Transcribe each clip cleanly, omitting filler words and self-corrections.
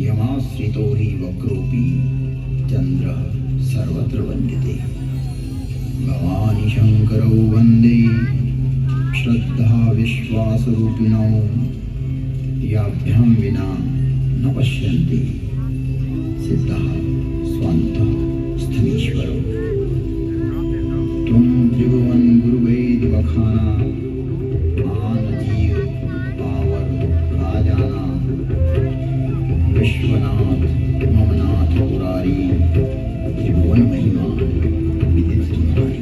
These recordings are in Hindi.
यमाश्रितो हि वक्रोऽपि चन्द्रः सर्वत्र वन्द्यते। भवानी शङ्करौ वन्दे श्रद्धा विश्वासरूपिणौ याभ्यां विना न पश्यन्ति सिद्धः स्वान्तः स्थमीश्वरो। त्वं त्रिभुवन गुरुवैद्यवखाना आनजीव पावर राजाना विश्वनाथ ममनाथ पुरारी त्रिभुवन महिमा विदित तुम्हारी।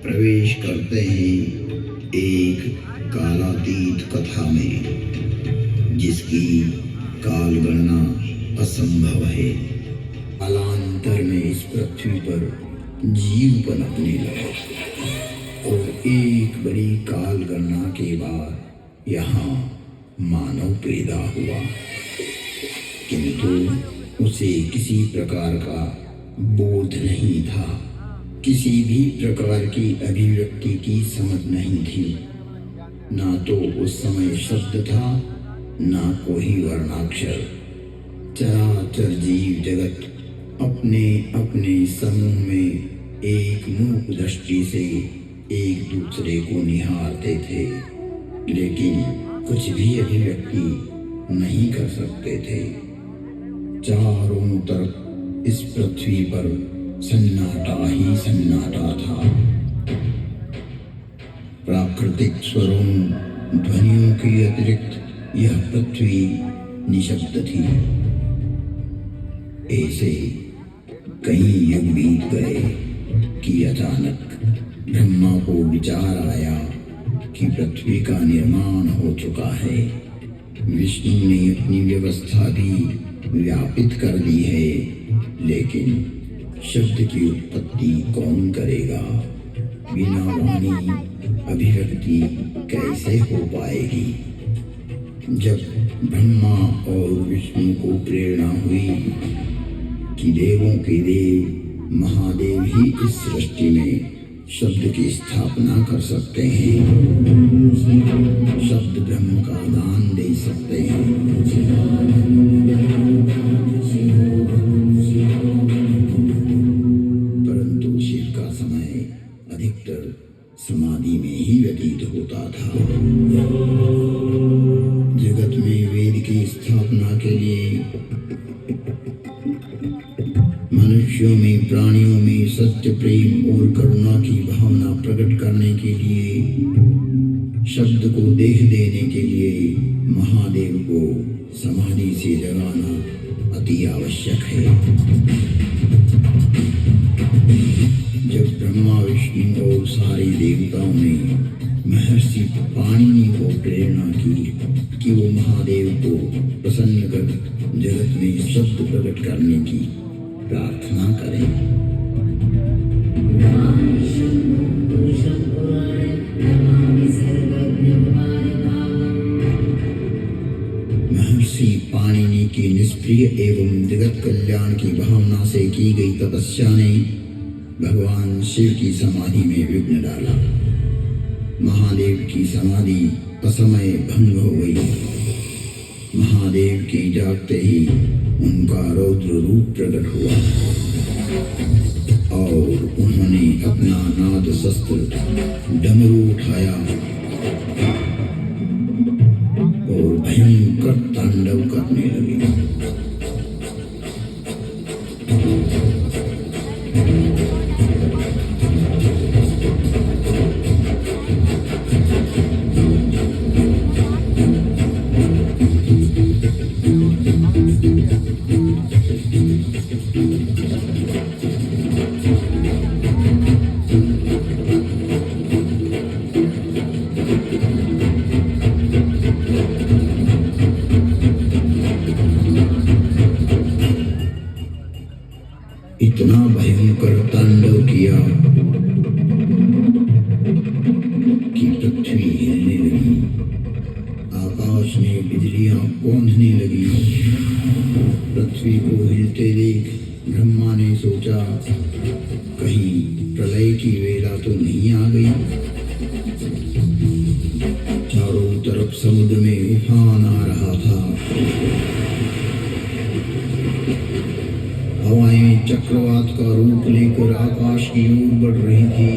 प्रवेश करते हैं एक कालातीत कथा में जिसकी काल गणना असंभव है। कालांतर में इस पृथ्वी पर जीव पनपने लगा और एक बड़ी काल गणना के बाद यहाँ मानव पैदा हुआ, किंतु उसे किसी प्रकार का बोध नहीं था, किसी भी प्रकार की अभिव्यक्ति की समझ नहीं थी। ना तो उस समय शब्द था, ना कोई वर्णाक्षर। चराचर जीव जगत अपने अपने समूह में एक मूक दृष्टि से एक दूसरे को निहारते थे, लेकिन कुछ भी अभिव्यक्ति नहीं कर सकते थे। चारों तरफ इस पृथ्वी पर सन्नाटा ही सन्नाटा था। प्राकृतिक स्वरों ध्वनियों के अतिरिक्त यह पृथ्वी निशब्द थी। ऐसे कई युग बीत गए कि अचानक ब्रह्मा को विचार आया कि पृथ्वी का निर्माण हो चुका है। विष्णु ने अपनी व्यवस्था भी व्यापित कर दी है, लेकिन शब्द की उत्पत्ति कौन करेगा? बिना वाणी अभिव्यक्ति कैसे हो पाएगी? जब ब्रह्मा और विष्णु को प्रेरणा हुई कि देवों के देव महादेव ही इस सृष्टि में शब्द की स्थापना कर सकते हैं, शब्द ब्रह्म का दान दे सकते हैं, परंतु शिव का समय अधिकतर समाधि में ही व्यतीत होता था। जगत में वेद की स्थापना के लिए, मनुष्यों में, प्राणियों में सत्य, प्रेम और करुणा की भावना प्रकट करने के लिए, शब्द को देह देने के लिए महादेव को समाधि से जगाना अति आवश्यक है। जब ब्रह्मा, विष्णु और सारे देवताओं ने महर्षि पाणिनि को प्रेरणा की कि वो महादेव को प्रसन्न कर जगत में शब्द प्रकट करने की प्रार्थना करें, महर्षि पाणिनि की निष्प्रिय एवं जगत कल्याण की भावना से की गई तपस्या ने भगवान शिव की समाधि में विघ्न डाला। महादेव की समाधि असमय भंग हो गई। महादेव के जागते ही उनका रौद्र रूप प्रकट हुआ और उन्होंने अपना नाद शस्त्र डमरू उठाया और भयंकर तांडव करने लगे। इतना भयंकर तांडव किया कि पृथ्वी हिलने लगी, आकाश में बिजलियां कौंधने लगी। पृथ्वी को हिलते देख ब्रह्मा ने सोचा कहीं प्रलय की वेला तो नहीं आ गई। चारों तरफ समुद्र में उफान आ रहा था, हवाएं चक्रवात का रूप लेकर आकाश की ओर बढ़ रही थी।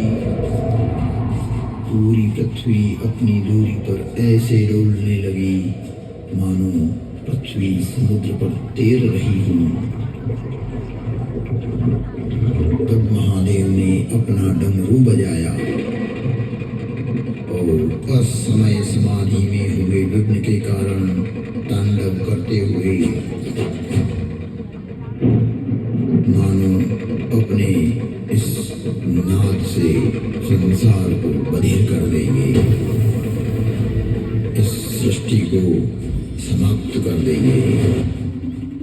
पूरी पृथ्वी अपनी दूरी पर ऐसे डोलने लगी मानो पृथ्वी समुद्र पर तैर रही हो। तब महादेव ने अपना डमरू बजाया और असमय समाधि में हुए विघ्न के कारण तांडव करते हुए मानो अपने इस नाद से संसार को बधिर कर देंगे, इस सृष्टि को समाप्त कर देंगे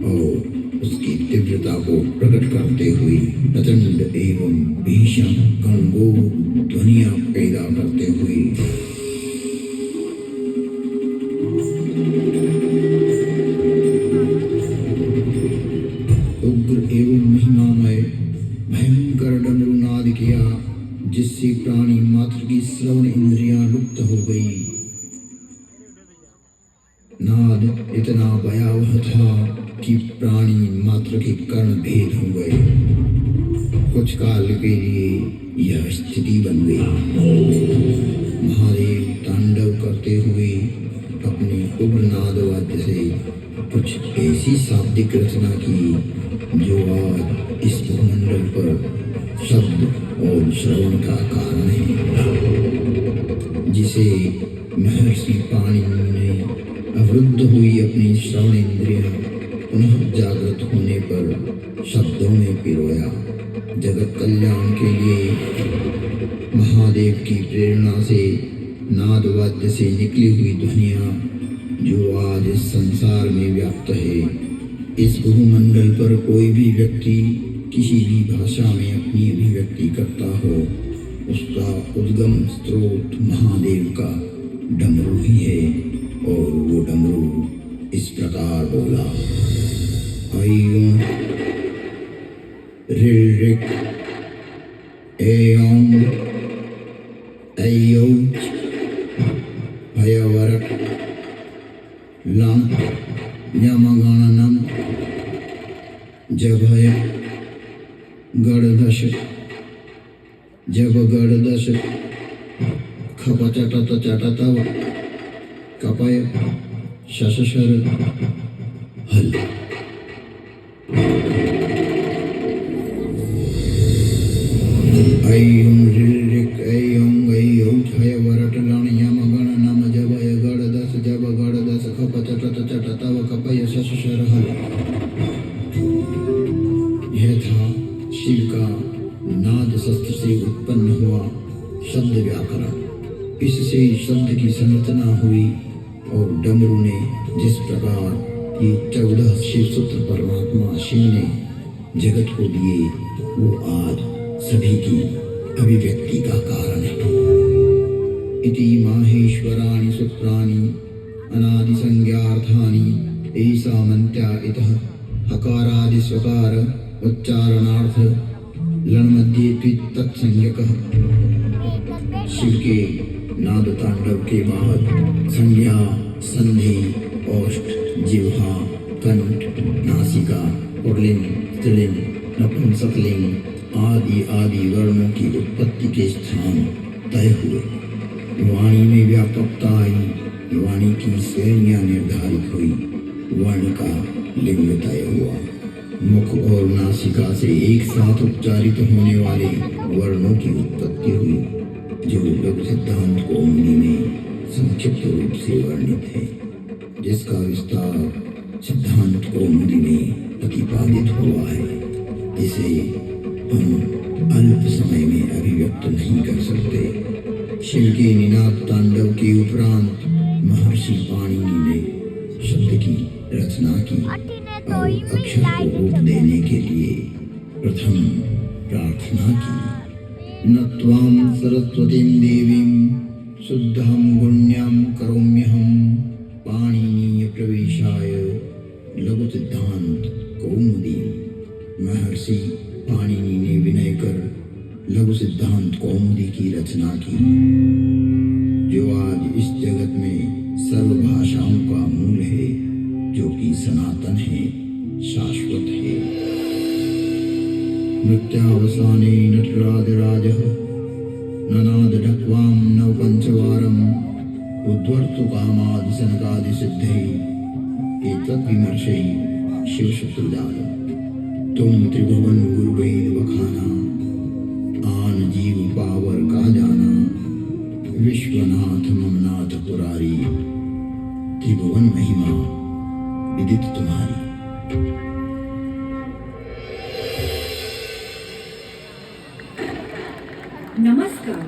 और उसकी तीव्रता को प्रकट करते हुए प्रचंड एवं भीषण गणगोर ध्वनियां पैदा करते हुए उग्र एवं महिमामय भयंकर डमरू नाद किया, जिससे प्राणी मात्र की श्रवण इंद्रियां लुप्त हो गई। नाद इतना भयावह था कि प्राणी मात्र के कर्ण भेद हो गए। कुछ काल के लिए यह स्थिति बन गई। महादेव तांडव करते हुए अपने उग्र नाद वाद्य से कुछ ऐसी शाब्दिक रचना की जो आज इस भूमंडल पर शब्द और श्रवण का कारण है, जिसे महर्षि पाणिनि ने अवरुद्ध हुई अपनी श्रवण इंद्रियां पुनः जागृत होने पर शब्दों में पिरोया। जगत कल्याण के लिए महादेव की प्रेरणा से नाद वाद्य से निकली हुई ध्वनियां जो आज इस संसार में व्याप्त है। इस भूमंडल पर कोई भी व्यक्ति किसी भी भाषा में अपनी अभिव्यक्ति करता हो, उसका उद्गम स्रोत महादेव का डमरू ही है। और वो डमरू इस प्रकार बोला, ऐं ऋऋक् ऐं ऐऔच भयवरक् लं यमगणनं जभय गणदश जब गणदश खपचटत चटतव कपय शशशर हल। ऐं ऋऋक् ऐं ऐं छय वरट लण यम गण नम जबय गण दस जब गण दस खप चटत चट तव कपय शश शर हल। यह था शिव का नाद शस्त्र से उत्पन्न हुआ शब्द व्याकरण। इससे शब्द की संरचना हुई और डमरू ने जिस प्रकार ये 14 शिव सूत्र परमात्मा शिव ने जगत को दिए वो आज सभी की अभिव्यक्ति का कारण है। इति माहेश्वराणि सूत्राणि अनादि संज्ञार्थानि ऐसा मंत्या इतः हकारादि स्वकार उच्चारणार्थ लण मध्ये तत्संज्ञकः। शिव के नाद तांडव के बाद संज्ञा संधि ओष्ठ जिह्वा कंठ नासिका पुल्लिंग स्त्रीलिंग नपुंसकलिंग आदि आदि वर्णों की उत्पत्ति के स्थान तय हुए। वाणी में व्यापकता आई, वाणी की श्रेणियां निर्धारित हुई, वर्ण का लिंग तय हुआ। मुख और नासिका से एक साथ उच्चारित होने वाले वर्णों की उत्पत्ति हुई जो लघु सिद्धांत कौमुदी में संक्षिप्त रूप से वर्णित है, जिसका विस्तार सिद्धांत कौमुदी में प्रतिपादित हुआ है, जिसे हम अल्प समय में अभिव्यक्त नहीं कर सकते। शिव के निनाद तांडव के उपरांत महर्षि पाणिनि ने शब्द की रचना की और अक्षर को रूप देने के लिए प्रथम प्रार्थना की। नत्वां सरस्वतीं देवीं शुद्धं गुण्यां करोम्यहं पाणिनीय प्रवेशाय लघु सिद्धांत कौमुदी। महर्षि पाणिनि ने विनय कर लघु सिद्धांत कौमुदी की रचना की, जो आज इस जगत में सर्व भाषाओं का मूल है, जो कि सनातन है, शाश्वत है। मृत्यावसाने नटराजराजः ननाद ढक्वां नव पंचवारम् उद्वर्तु कामादि सनकादि सिद्धै एतत् विमर्शै शिव शत्रुजाल। तुम त्रिभुवन गुरुवेद बखाना आन जीव पावर का जाना विश्वनाथ ममनाथ पुरारी त्रिभुवन महिमा विदित तुम्हारी। नमस्कार।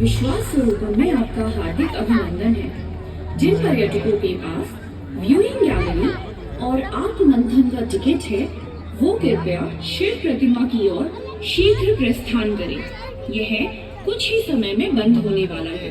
विश्वास स्वरूप में आपका हार्दिक अभिनंदन है। जिन पर्यटकों के पास व्यूइंग गैलरी और आत्ममंथन का टिकट है वो कृपया शिव प्रतिमा की ओर शीघ्र प्रस्थान करें। यह कुछ ही समय में बंद होने वाला है।